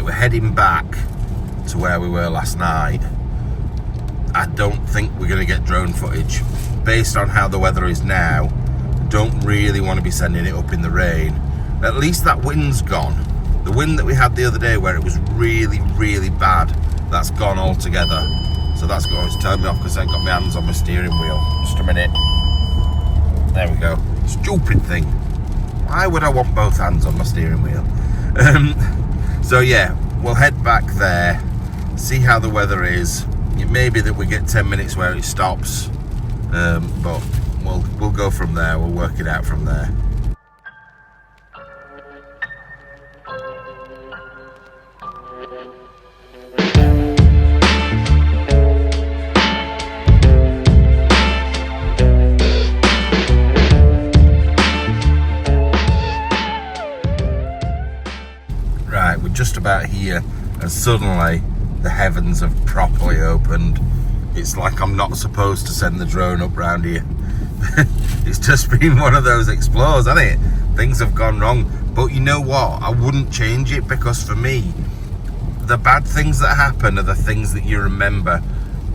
we're heading back to where we were last night. I don't think we're going to get drone footage. Based on how the weather is now, don't really want to be sending it up in the rain. At least that wind's gone. The wind that we had the other day where it was really, really bad, that's gone altogether. So that's going to turn me off because I ain't got my hands on my steering wheel. Just a minute. There we go. Stupid thing. Why would I want both hands on my steering wheel? So yeah, we'll head back there, see how the weather is. It may be that we get 10 minutes where it stops, but we'll go from there. We'll work it out from there. Right, we're just about here, and suddenly the heavens have properly opened. It's like I'm not supposed to send the drone up round here. It's just been one of those explores, hasn't it? Things have gone wrong, but you know what? I wouldn't change it, because for me, the bad things that happen are the things that you remember,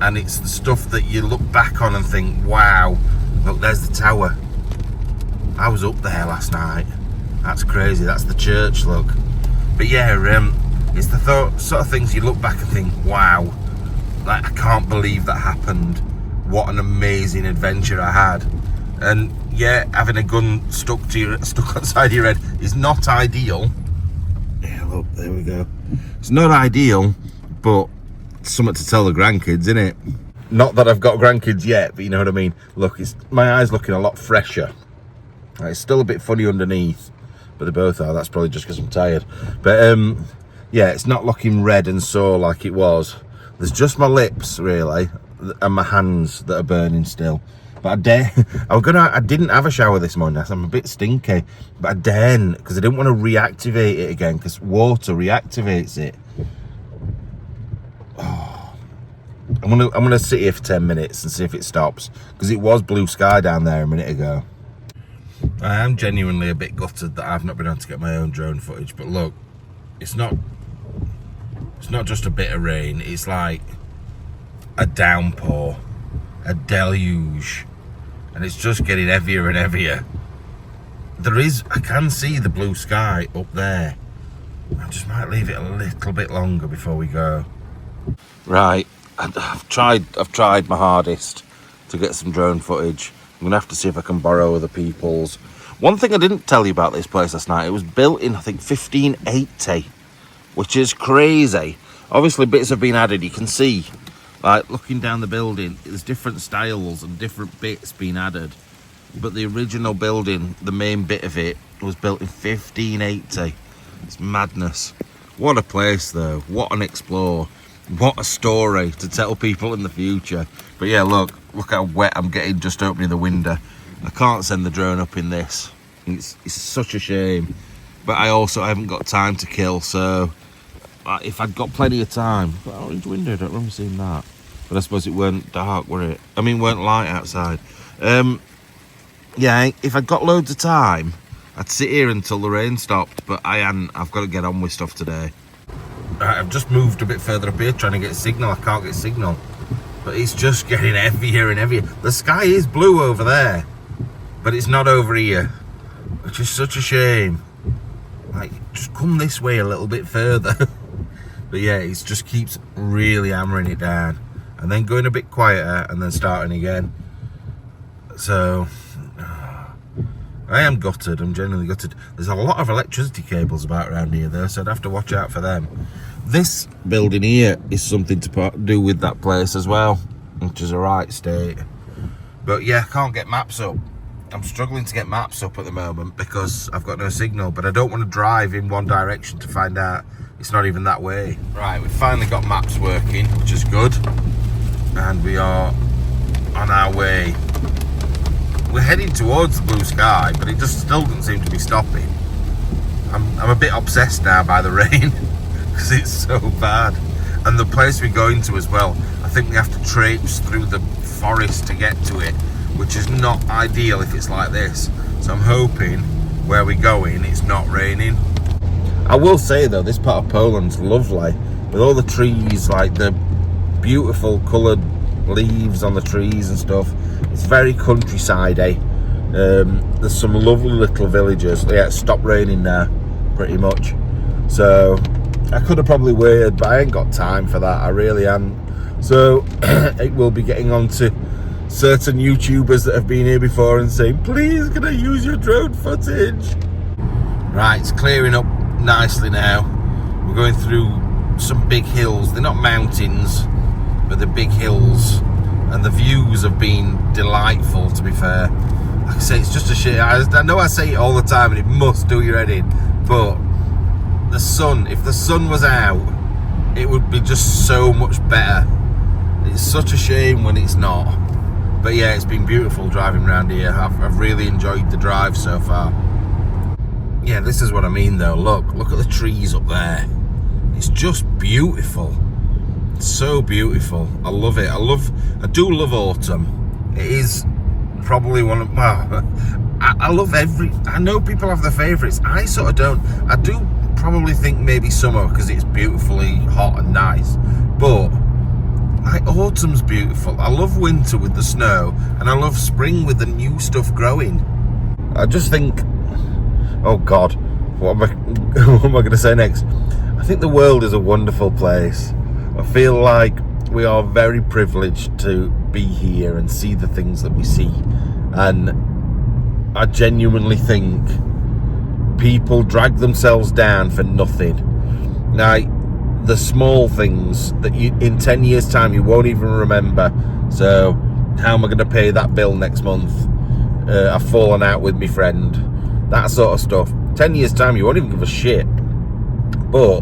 and it's the stuff that you look back on and think, wow, look, there's the tower. I was up there last night. That's crazy. That's the church, look. But yeah, it's the sort of things you look back and think, wow, like, I can't believe that happened. What an amazing adventure I had. And yeah, having a gun stuck outside your head is not ideal. Yeah, look, there we go. It's not ideal, but it's something to tell the grandkids, isn't it? Not that I've got grandkids yet, but you know what I mean. Look, my eye's looking a lot fresher. It's still a bit funny underneath, but they both are. That's probably just because I'm tired. But yeah, it's not looking red and sore like it was. There's just my lips, really, and my hands that are burning still. But I didn't have a shower this morning, so I'm a bit stinky. But I daren't, because I didn't want to reactivate it again, because water reactivates it. Oh. I'm gonna sit here for 10 minutes and see if it stops, because it was blue sky down there a minute ago. I am genuinely a bit gutted that I've not been able to get my own drone footage, but look, it's not just a bit of rain, it's like a downpour, a deluge, and it's just getting heavier and heavier. I can see the blue sky up there. I just might leave it a little bit longer before we go. Right, I've tried my hardest to get some drone footage. I'm gonna have to see if I can borrow other people's. One thing I didn't tell you about this place last night, it was built in, I think, 1580, which is crazy. Obviously bits have been added. You can see, like, looking down the building, there's different styles and different bits being added, but the original building, the main bit of it, was built in 1580. It's madness. What a place though, what an explore, what a story to tell people in the future. But yeah, look how wet I'm getting just opening the window. I can't send the drone up in this. It's such a shame, but I haven't got time to kill, so if I'd got plenty of time. But orange window, I don't remember seeing that. But I suppose it weren't dark, were it? I mean, weren't light outside. Yeah, if I'd got loads of time, I'd sit here until the rain stopped, but I hadn't. I've got to get on with stuff today. Right, I've just moved a bit further up here trying to get signal. I can't get signal, but it's just getting heavier and heavier. The sky is blue over there, but it's not over here, which is such a shame. Like, just come this way a little bit further. But yeah, it just keeps really hammering it down, and then going a bit quieter, and then starting again. So I am gutted. I'm genuinely gutted. There's a lot of electricity cables about around here though, so I'd have to watch out for them. This building here is something to do with that place as well, which is a right state. But yeah, I can't get maps up. I'm struggling to get maps up at the moment because I've got no signal, but I don't want to drive in one direction to find out it's not even that way. Right, we've finally got maps working, which is good, and we are on our way. We're heading towards the blue sky, but it just still doesn't seem to be stopping. I'm a bit obsessed now by the rain because it's so bad, and the place we're going to as well, I think we have to traipse through the forest to get to it, which is not ideal if it's like this. So I'm hoping where we're going it's not raining. I will say though, this part of Poland's lovely, with all the trees, like the beautiful coloured leaves on the trees and stuff. It's very countryside-y. There's some lovely little villages. Yeah, it stopped raining now, pretty much. So I could have probably waited, but I ain't got time for that. I really am. So it will be getting on to certain YouTubers that have been here before and saying, please, can I use your drone footage? Right, it's clearing up nicely now. We're going through some big hills. They're not mountains, but they're big hills. And the views have been delightful, to be fair. Like I say, it's just a shit. I know I say it all the time and it must do your head in, but the sun, if the sun was out, it would be just so much better. It's such a shame when it's not. But yeah, it's been beautiful driving around here. I've really enjoyed the drive so far. Yeah, this is what I mean though. Look at the trees up there. It's just beautiful. It's so beautiful. I love it. I do love autumn. It is probably one of, well, I love I know people have their favourites. I sort of don't. I do probably think maybe summer because it's beautifully hot and nice. But like autumn's beautiful. I love winter with the snow, and I love spring with the new stuff growing. I just think, oh God, what am I going to say next? I think the world is a wonderful place. I feel like we are very privileged to be here and see the things that we see. And I genuinely think people drag themselves down for nothing. Now, the small things that you, in 10 years time, you won't even remember. So, how am I going to pay that bill next month? I've fallen out with my friend. That sort of stuff. 10 years time, you won't even give a shit. But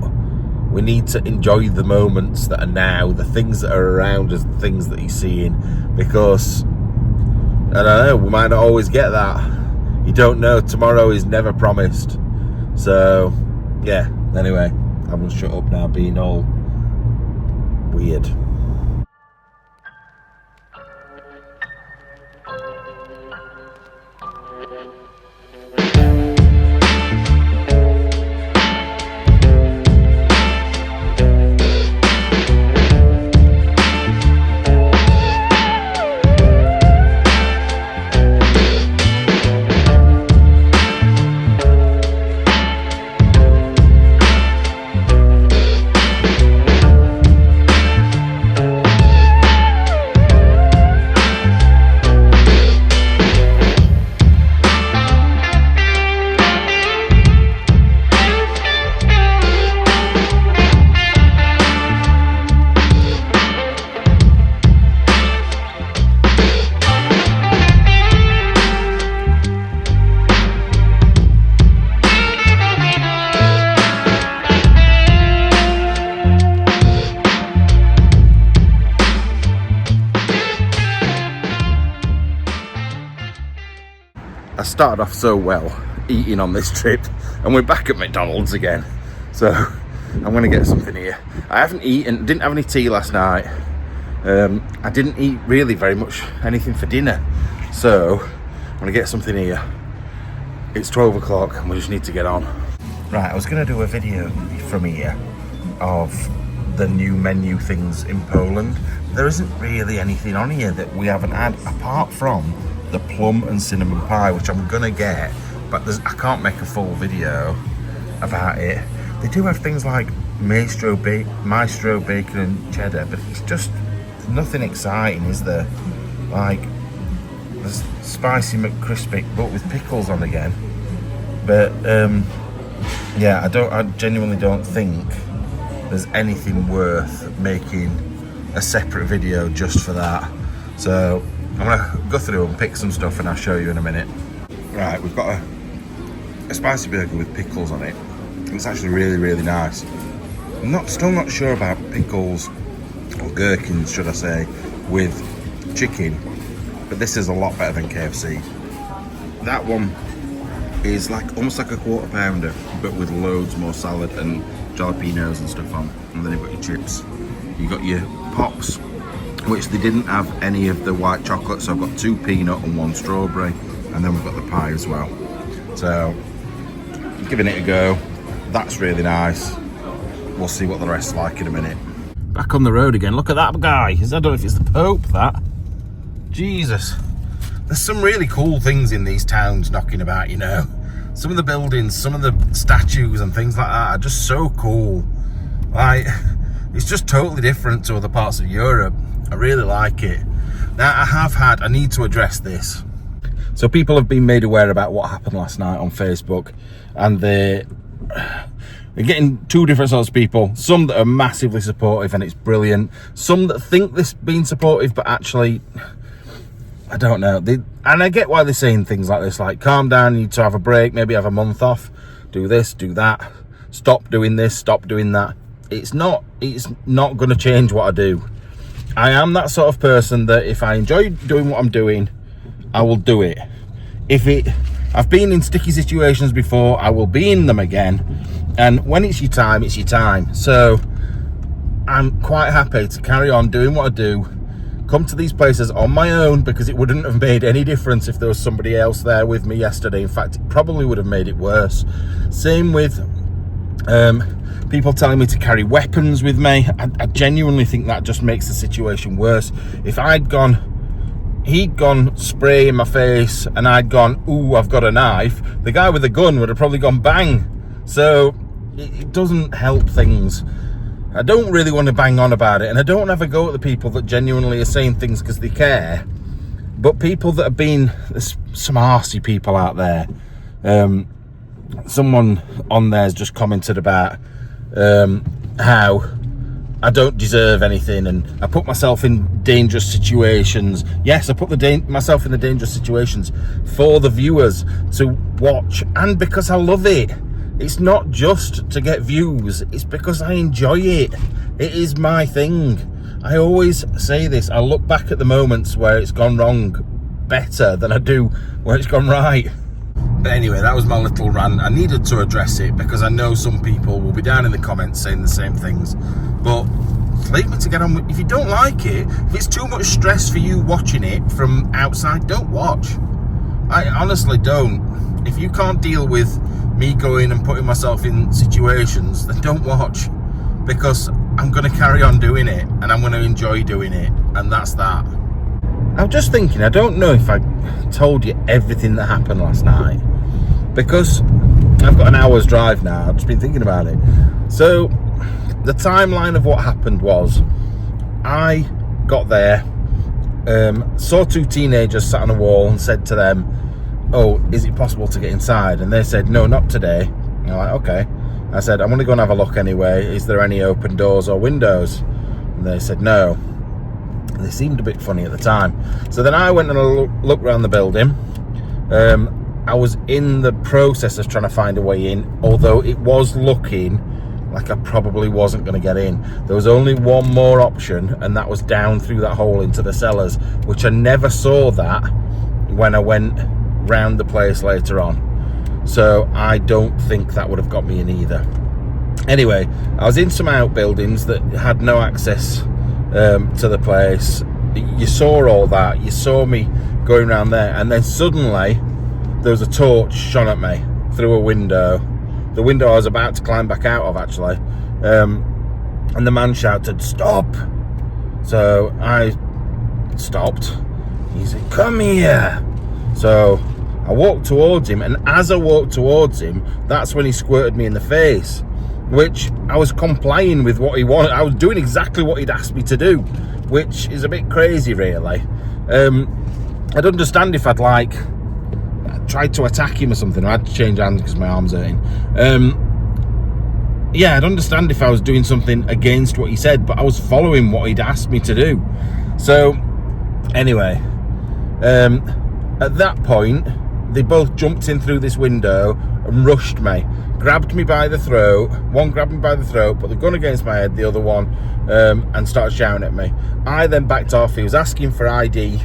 we need to enjoy the moments that are now, the things that are around us, the things that you're seeing, because I don't know, we might not always get that. You don't know, tomorrow is never promised. So yeah, anyway, I'm gonna shut up now being all weird. I started off so well eating on this trip, and we're back at McDonald's again. So I'm gonna get something here. I haven't eaten, didn't have any tea last night. I didn't eat really very much anything for dinner. So I'm gonna get something here. It's 12 o'clock and we just need to get on. Right, I was gonna do a video from here of the new menu things in Poland. There isn't really anything on here that we haven't had, apart from the plum and cinnamon pie, which I'm gonna get, but I can't make a full video about it. They do have things like maestro bacon and cheddar, but it's just nothing exciting, is there? Like, there's spicy McCrispy, but with pickles on again. But yeah, I genuinely don't think there's anything worth making a separate video just for that. So I'm gonna go through and pick some stuff and I'll show you in a minute. Right, we've got a spicy burger with pickles on it. It's actually really, really nice. I'm still not sure about pickles, or gherkins should I say, with chicken, but this is a lot better than KFC. That one is like almost like a quarter pounder, but with loads more salad and jalapenos and stuff on. And then you've got your chips. You've got your pops, which they didn't have any of the white chocolate, so I've got 2 peanut and 1 strawberry, and then we've got the pie as well. So giving it a go. that's really nice. We'll see what the rest's like in a minute. Back on the road again. Look at that guy. I don't know if it's the Pope, that. Jesus. There's some really cool things in these towns knocking about, you know. Some of the buildings, some of the statues and things like that are just so cool. Like, it's just totally different to other parts of Europe. I really like it. Now, I need to address this. So people have been made aware about what happened last night on Facebook, and they're getting two different sorts of people. Some that are massively supportive and it's brilliant. Some that think this being supportive, but actually, I don't know. And I get why they're saying things like this, like, calm down, you need to have a break, maybe have a month off, do this, do that, stop doing this, stop doing that. It's not going to change what I do. I am that sort of person that if I enjoy doing what I'm doing, I will do it. I've been in sticky situations before, I will be in them again. And when it's your time, it's your time. So I'm quite happy to carry on doing what I do, come to these places on my own, because it wouldn't have made any difference if there was somebody else there with me yesterday. In fact, it probably would have made it worse. Same with people telling me to carry weapons with me. I genuinely think that just makes the situation worse. If he'd gone spray in my face and I'd gone, ooh, I've got a knife, the guy with the gun would have probably gone bang. So it doesn't help things. I don't really want to bang on about it, and I don't want to have a go at the people that genuinely are saying things because they care. But people that have been, there's some arsey people out there. Someone on there's just commented about how I don't deserve anything, and I put myself in dangerous situations. Yes, I put myself in the dangerous situations for the viewers to watch, and because I love it. It's not just to get views, it's because I enjoy it. It is my thing. I always say this, I look back at the moments where it's gone wrong better than I do where it's gone right. But anyway, that was my little rant. I needed to address it because I know some people will be down in the comments saying the same things. But leave me to get on with. If you don't like it, if it's too much stress for you watching it from outside, don't watch. I honestly don't. If you can't deal with me going and putting myself in situations, then don't watch, because I'm going to carry on doing it and I'm going to enjoy doing it, and that's that. I'm just thinking, I don't know if I told you everything that happened last night, because I've got an hour's drive now. I've just been thinking about it. So the timeline of what happened was, I got there, saw two teenagers sat on a wall and said to them, oh, is it possible to get inside? And they said, no, not today. And I'm like, okay. I said, I'm going to go and have a look anyway. Is there any open doors or windows? And they said, no. And they seemed a bit funny at the time. So then I went and looked around the building. I was in the process of trying to find a way in, although it was looking like I probably wasn't going to get in. There was only one more option, and that was down through that hole into the cellars, which I never saw that when I went round the place later on. So I don't think that would have got me in either. Anyway, I was in some outbuildings that had no access to the place. You saw all that. You saw me going around there, and then suddenly there was a torch shone at me through a window. The window I was about to climb back out of, actually. And the man shouted, stop. So I stopped. He said, come here. So I walked towards him, and as I walked towards him, that's when he squirted me in the face, which I was complying with what he wanted. I was doing exactly what he'd asked me to do, which is a bit crazy, really. I'd understand if I'd tried to attack him or something. I had to change hands because my arm's hurting. Yeah, I'd understand if I was doing something against what he said, but I was following what he'd asked me to do. So anyway, at that point, they both jumped in through this window and rushed me, grabbed me by the throat. One grabbed me by the throat, put the gun against my head, the other one, and started shouting at me. I then backed off. He was asking for ID.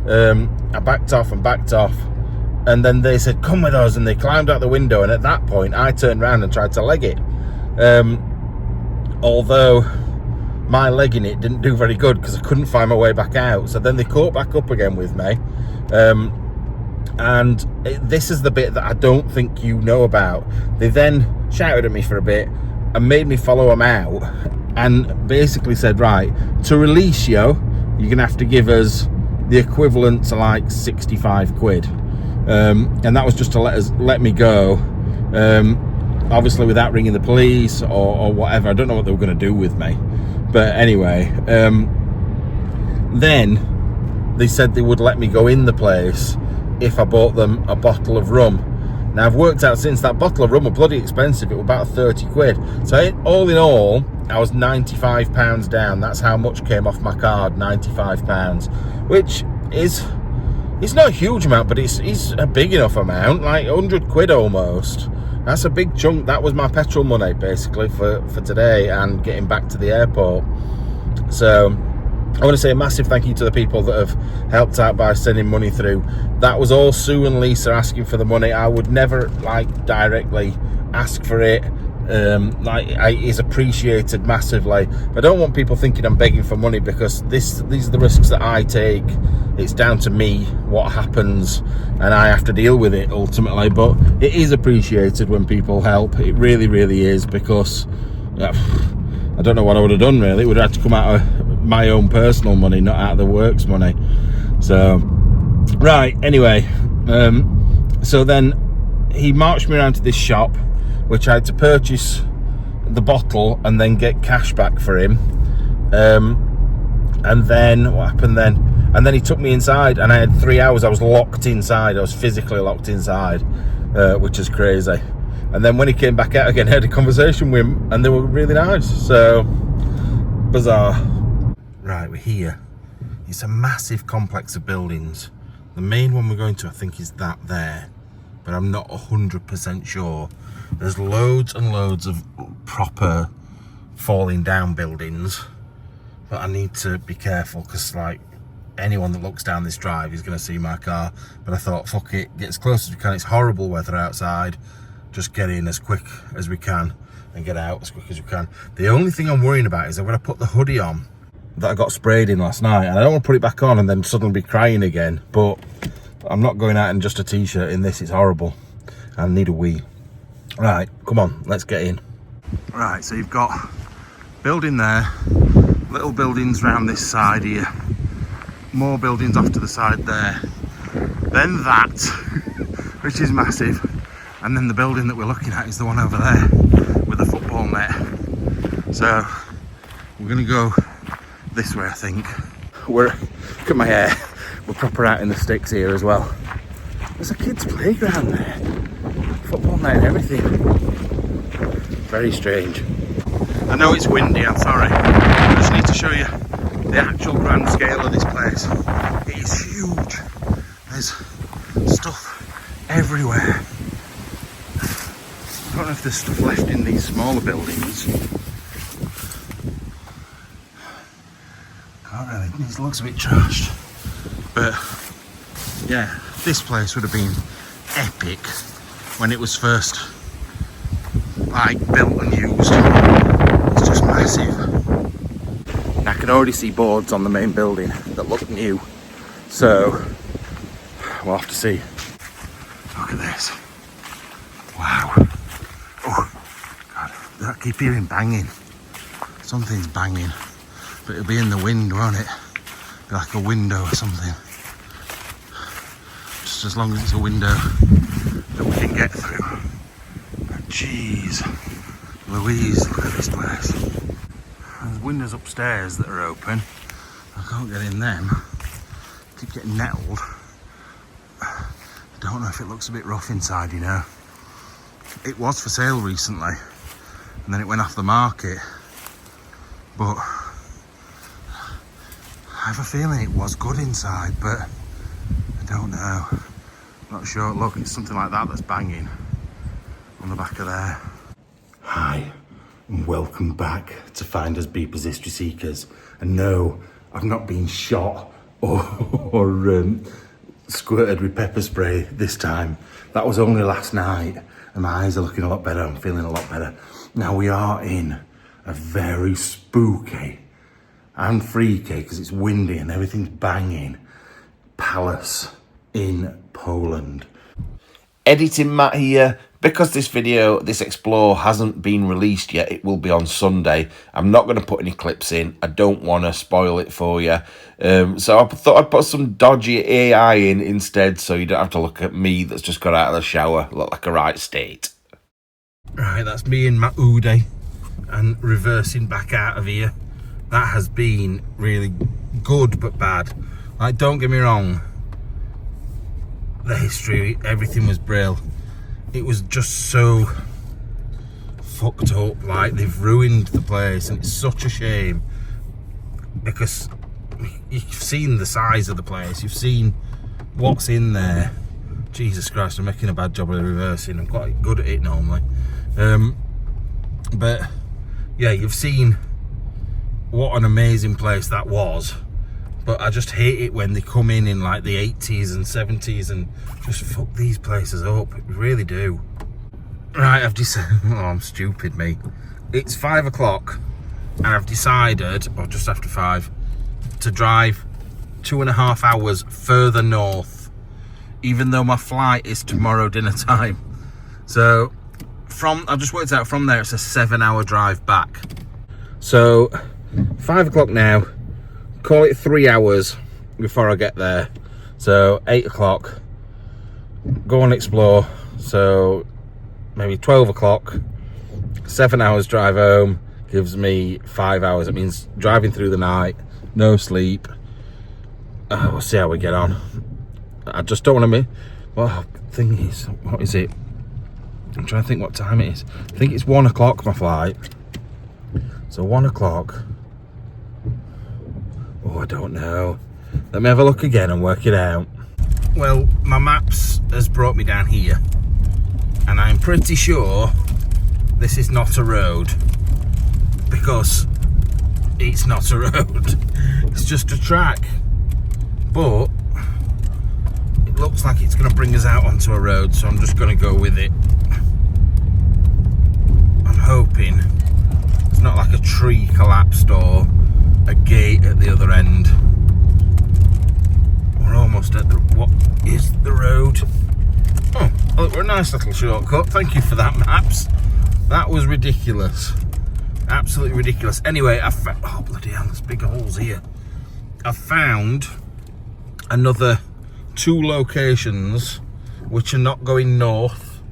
I backed off, and then they said, come with us, and they climbed out the window, and at that point, I turned around and tried to leg it. Although my legging it didn't do very good because I couldn't find my way back out. So then they caught back up again with me. And this is the bit that I don't think you know about. They then shouted at me for a bit, and made me follow him out, and basically said, right, to release you, you're gonna have to give us the equivalent to like 65 quid. And that was just to let me go, obviously without ringing the police or whatever. I don't know what they were going to do with me, but anyway, then they said they would let me go in the place if I bought them a bottle of rum. Now I've worked out since that bottle of rum was bloody expensive. It was about 30 quid. So all in all, I was £95 down. That's how much came off my card, £95, which is, it's not a huge amount, but it's a big enough amount, like 100 quid almost. That's a big chunk. That was my petrol money basically for today and getting back to the airport. So I want to say a massive thank you to the people that have helped out by sending money through. That was all Sue and Lisa asking for the money. I would never like directly ask for it. Is appreciated massively. I don't want people thinking I'm begging for money, because these are the risks that I take. It's down to me what happens, and I have to deal with it ultimately. But it is appreciated when people help. It really, really is, because I don't know what I would have done really. It would have had to come out of my own personal money, not out of the works money. So right, anyway, so then he marched me around to this shop, which I had to purchase the bottle and then get cash back for him. And then what happened then? And then he took me inside, and I had 3 hours. I was locked inside. I was physically locked inside, which is crazy. And then when he came back out again, I had a conversation with him, and they were really nice. So bizarre. Right, we're here. It's a massive complex of buildings. The main one we're going to, I think, is that there, but I'm not 100% sure. There's loads and loads of proper falling down buildings, but I need to be careful, because like anyone that looks down this drive is going to see my car. But I thought, fuck it, get as close as we can. It's horrible weather outside. Just get in as quick as we can and get out as quick as we can. The only thing I'm worrying about is I'm going to put the hoodie on that I got sprayed in last night, and I don't want to put it back on and then suddenly be crying again. But I'm not going out in just a t-shirt in this. It's horrible. I need a wee. Right, come on, let's get in. Right, so you've got building there, little buildings round this side here, more buildings off to the side there, then that, which is massive, and then the building that we're looking at is the one over there with the football net. So we're gonna go this way, I think. Look at my hair, we're proper out in the sticks here as well. There's a kids' playground there. Football net and everything. Very strange. I know it's windy, I'm sorry. I just need to show you the actual grand scale of this place. It is huge. There's stuff everywhere. I don't know if there's stuff left in these smaller buildings. Can't really, it looks a bit trashed. But yeah, this place would have been epic when it was first like built and used. It's just massive. And I can already see boards on the main building that look new, so we'll have to see. Look at this. Wow. Oh God, I keep hearing banging. Something's banging, but it'll be in the wind, won't it? Be like a window or something. Just as long as it's a window that we can get through. But jeez, Louise, look at this place. There's windows upstairs that are open. I can't get in them. I keep getting nettled. I don't know if it looks a bit rough inside, you know. It was for sale recently, and then it went off the market. But I have a feeling it was good inside, but I don't know. Not sure. Look, it's something like that that's banging on the back of there. Hi, and welcome back to Finders Beepers History Seekers. And no, I've not been shot or squirted with pepper spray this time. That was only last night, and my eyes are looking a lot better. I'm feeling a lot better. Now we are in a very spooky and freaky, because it's windy and everything's banging, palace in Poland. Editing Matt here, Because this video, this explore, hasn't been released yet, it will be on Sunday. I'm not going to put any clips in. I don't want to spoil it for you. So I thought I'd put some dodgy AI in instead, so you don't have to look at me that's just got out of the shower, look like a right state. Right, that's me in my Uday and reversing back out of here. That has been really good but bad. Like, don't get me wrong, the history, everything was brilliant. It was just so fucked up. Like, they've ruined the place, and it's such a shame because you've seen the size of the place, you've seen what's in there. Jesus Christ, I'm making a bad job of reversing. I'm quite good at it normally. But yeah, you've seen what an amazing place that was. But I just hate it when they come in like the 80s and 70s and just fuck these places up. I really do. Right, I've decided, oh, I'm stupid, me. It's 5 o'clock and I've decided, or just after 5, to drive 2.5 hours further north, even though my flight is tomorrow dinner time. So I've just worked out from there, it's a 7-hour drive back. So 5 o'clock now. Call it 3 hours before I get there. So 8 o'clock, go and explore. So maybe 12 o'clock, 7 hours drive home, gives me 5 hours. It means driving through the night, no sleep. We'll see how we get on. I just don't want to miss. Well, thing is, what is it? I'm trying to think what time it is. I think it's 1 o'clock my flight. So 1 o'clock. Oh, I don't know. Let me have a look again and work it out. Well, my maps has brought me down here, and I'm pretty sure this is not a road, because it's not a road. It's just a track, but it looks like it's going to bring us out onto a road, so I'm just going to go with it. I'm hoping it's not like a tree collapsed or a gate at the other end. We're almost at what is the road. Oh, look, we're a nice little shortcut. Thank you for that, maps. That was ridiculous. Absolutely ridiculous. Anyway, oh bloody hell, there's big holes here. I found another 2 locations which are not going north.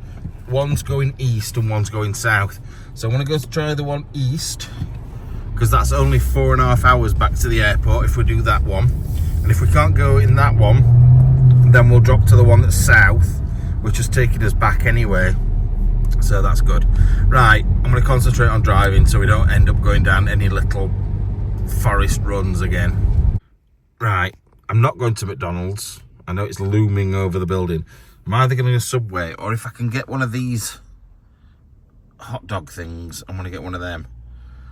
One's going east and one's going south. So I want to go to try the one east, because that's only 4.5 hours back to the airport if we do that one. And if we can't go in that one, then we'll drop to the one that's south, which is taking us back anyway. So that's good. Right, I'm going to concentrate on driving so we don't end up going down any little forest runs again. Right, I'm not going to McDonald's. I know it's looming over the building. I'm either going to go Subway, or if I can get one of these hot dog things, I'm going to get one of them.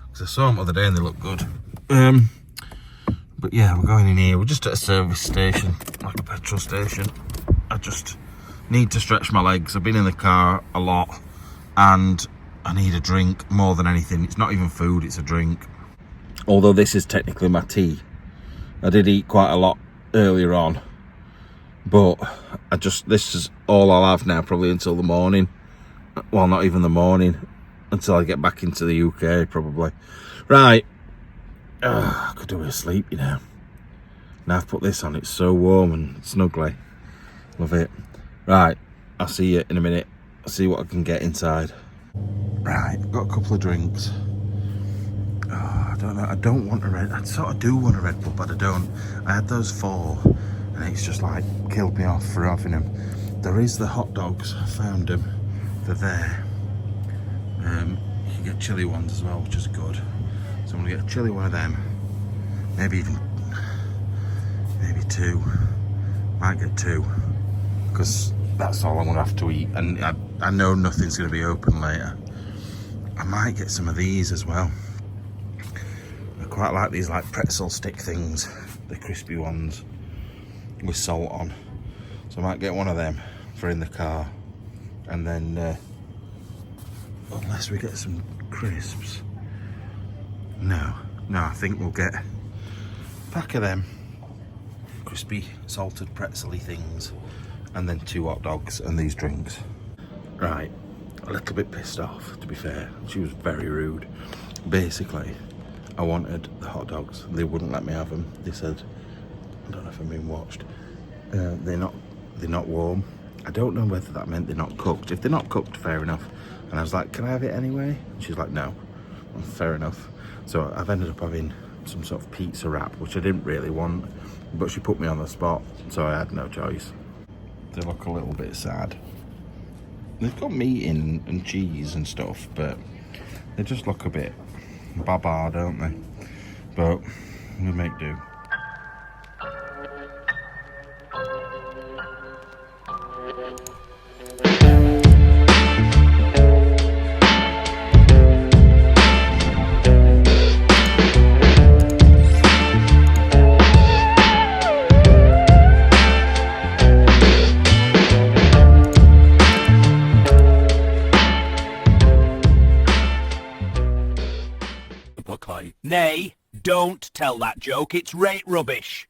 Because I saw them the other day and they look good. But yeah, we're going in here. We're just at a service station, like a petrol station. I just need to stretch my legs. I've been in the car a lot and I need a drink more than anything. It's not even food, it's a drink. Although this is technically my tea. I did eat quite a lot earlier on, but this is all I'll have now, probably until the morning. Well, not even the morning, until I get back into the UK, probably. Right. I could do with a sleep, you know. Now I've put this on, it's so warm and snuggly. Love it. Right, I'll see you in a minute. I'll see what I can get inside. Right, I've got a couple of drinks. Oh, I don't know, I don't want a Red, I sort of do want a Red Bull, but I don't. I had those 4 and it's just like killed me off for having them. There is the hot dogs, I found them. They're there. You can get chili ones as well, which is good. So I'm gonna get a chili one of them. Maybe 2. Might get 2, because that's all I'm gonna have to eat, and I know nothing's gonna be open later. I might get some of these as well. I quite like these like pretzel stick things, the crispy ones with salt on. So I might get one of them for in the car, and then unless we get some crisps. No, I think we'll get a pack of them crispy salted pretzel-y things, and then 2 hot dogs and these drinks. Right, a little bit pissed off, to be fair. She was very rude. Basically, I wanted the hot dogs. They wouldn't let me have them. They said, I don't know if I'm being watched, they're not warm. I don't know whether that meant they're not cooked. If they're not cooked, fair enough. And I was like, can I have it anyway? She's like, no. Well, fair enough. So I've ended up having some sort of pizza wrap, which I didn't really want, but she put me on the spot, so I had no choice. They look a little bit sad. They've got meat in and cheese and stuff, but they just look a bit baba, don't they? But we make do. Nay, don't tell that joke, it's rate rubbish.